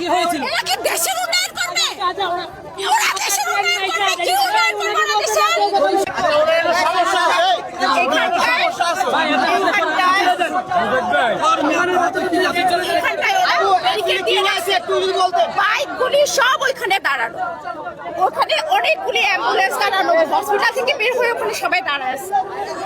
কি হয়েছিল? এরা কি দেশের উন্নয়ন করবে? ওরা দেশের উন্নয়ন করবে, কি উন্নয়ন করবে ওরা দেশের? বাইকগুলি সব ওইখানে দাঁড়ানো, ওখানে অনেকগুলি অ্যাম্বুলেন্স দাঁড়ানো, হসপিটাল থেকে বের হয়ে ওখানে সবাই দাঁড়ায় আছে।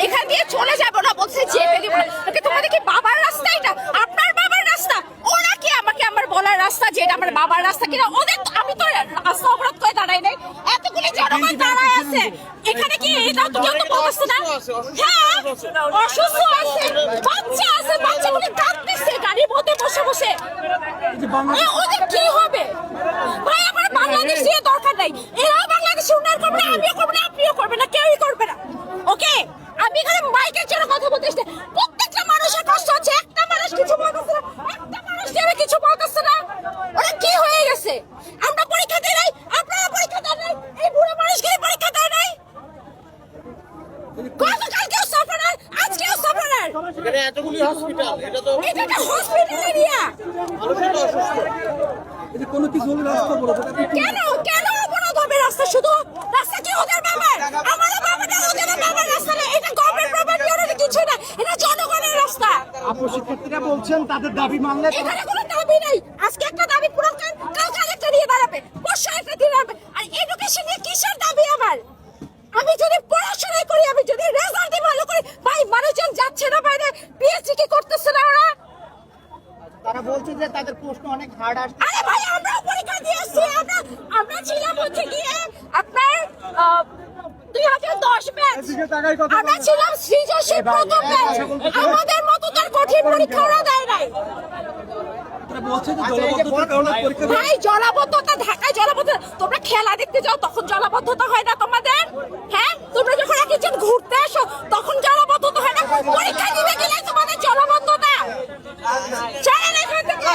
এখান দিয়ে চলে যাবো না বলছে, যেতে দিব না। তোমাদের কি বাবার রাস্তা এটা? আপনার বাবার রাস্তা? ওরা কি আমাকে আমার বলার রাস্তা যে এটা আমার বাবার রাস্তা কিনা? ওদের আমি তো রাস্তা অবরোধ করে দাঁড়াই নাই, এতগুলি জনগণ দাঁড়ায় আছে এখানে। কি এটা তো কেউ তো বলছে না? হ্যাঁ, অসুস্থ আছে, বাচ্চা আছে, বাচ্চাগুলি কাঁদতেছে গাড়ির মধ্যে বসে বসে। ওদের কি হবে ভাই? আমার বাংলাদেশে দরকার নাই, এরাও বাংলাদেশে উন্নয়ন করবে না, আমিও করবো না, আপনিও করবে না, কেউই করবে না। ওকে, আমি এখানে মাইকের জন্য কথা বলতে এসেছি। প্রত্যেকটা মানুষের কষ্ট হচ্ছে, একটা মানুষ কিছু বলতেছে না, একটা মানুষ যাবে কিছু বলতেছে না। ওরা কি হয়ে গেছে? আমরা পরীক্ষা দিই নাই, আপনারা পরীক্ষা দেন নাই, এই বুড়ো মানুষগুলি পরীক্ষা দেয় নাই। গতকালকেও সাফারার, আজকেও সাফারার। এখানে এতগুলি হসপিটাল, এটা তো এটা একটা হসপিটাল এরিয়া। মানুষের তো অসুস্থ। কোনো কিছু হলে রাস্তা অবরোধ। কেন কেন অবরোধ হবে? রাস্তা শুধু রাস্তা কি ওদের বাবার? আমাদের বাবার না, ওদের বাবার রাস্তা না, এটা গভর্নমেন্ট প্রপার্টি, ওদের কিছু না, এটা জনগণের রাস্তা। আপু শিক্ষার্থীরা বলছেন তাদের দাবি মানলে এখানে কোনো দাবি নেই। আজকে একটা দাবি পূরণ করেন, কালকে আরেকটা নিয়ে দাঁড়াবে, পরশু একটা দিয়ে দাঁড়াবে। আর এডুকেশন নিয়ে কিসের দাবি আমার? আমি যদি পড়াশোনা করি, আমি যদি রেজাল্ট ভালো করি, ভাই মানুষজন যাচ্ছে না বাইরে, পিএইচডি কি করতেছে না ওরা? তারা বলছে যে তাদের প্রশ্ন অনেক হার্ড আসছে। আরে ভাই, আমরা পরীক্ষা দিয়ে আসছি, আমরা ছিলাম হচ্ছে গিয়ে আপনার 2010 ব্যাচ, আমরা ছিলাম সৃজনশীল প্রথম ব্যাচ। আমাদের মতো তার কঠিন পরীক্ষা ওরা দেয় নাই ভাই। জলাবদ্ধতা, ঢাকায় জলাবদ্ধতা। তোমরা খেলা দেখতে যাও তখন জলাবদ্ধতা হয় না তোমাদের? হ্যাঁ, তোমরা যখন একজন ঘুরতে আসো তখন জলাবদ্ধতা হয় না? পরীক্ষা দিতে গেলে তোমাদের জলাবদ্ধতা। ছাড়েন এখান থেকে।